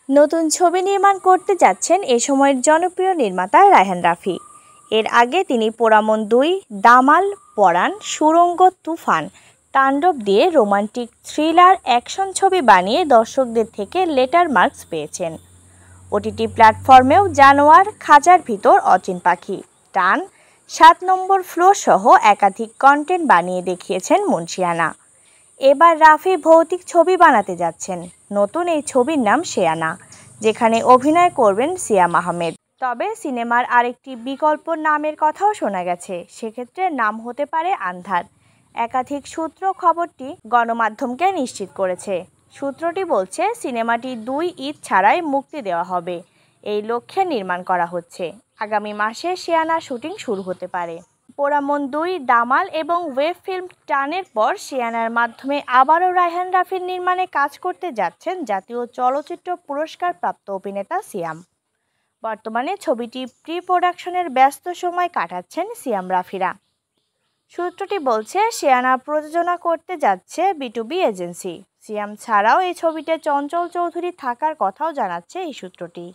নতুন ছবি নির্মাণ করতে যাচ্ছেন এ সময়ের জনপ্রিয় নির্মাতা রায়হান রাফি। এর আগে তিনি পোড়ামন ২, দামাল, পরাণ, সুড়ঙ্গ, তুফান, তাণ্ডব দিয়ে রোমান্টিক থ্রিলার অ্যাকশন ছবি বানিয়ে দর্শকদের থেকে লেটার মার্কস পেয়েছেন। ওটিটি প্ল্যাটফর্মেও জানোয়ার, খাঁচার ভিতর অচিন পাখি, টান, ৭ নম্বর ফ্লোর সহ একাধিক কন্টেন্ট বানিয়ে দেখিয়েছেন মুন্সিয়ানা। এবার রাফি ভৌতিক ছবি বানাতে যাচ্ছেন। নতুন এই ছবির নাম শেয়ানা, যেখানে অভিনয় করবেন সিয়াম আহমেদ। তবে সিনেমার আরেকটি বিকল্প নামের কথাও শোনা গেছে, সেক্ষেত্রে নাম হতে পারে আন্ধার। একাধিক সূত্র খবরটি গণমাধ্যমকে নিশ্চিত করেছে। সূত্রটি বলছে সিনেমাটি ২ ঈদ ছাড়াই মুক্তি দেওয়া হবে, এই লক্ষ্যে নির্মাণ করা হচ্ছে। আগামী মাসে শেয়ানা শুটিং শুরু হতে পারে। পোড়ামন ২, দামাল এবং ওয়েব ফিল্ম টানের পর শেয়ানার মাধ্যমে আবারও রায়হান রাফির নির্মাণে কাজ করতে যাচ্ছেন জাতীয় চলচ্চিত্র পুরস্কার প্রাপ্ত অভিনেতা সিয়াম। বর্তমানে ছবিটি প্রি প্রোডাকশনের ব্যস্ত সময় কাটাচ্ছেন সিয়াম রাফিরা। সূত্রটি বলছে শেয়ানা প্রযোজনা করতে যাচ্ছে বিটুবি এজেন্সি। সিয়াম ছাড়াও এই ছবিতে চঞ্চল চৌধুরী থাকার কথাও জানাচ্ছে এই সূত্রটি।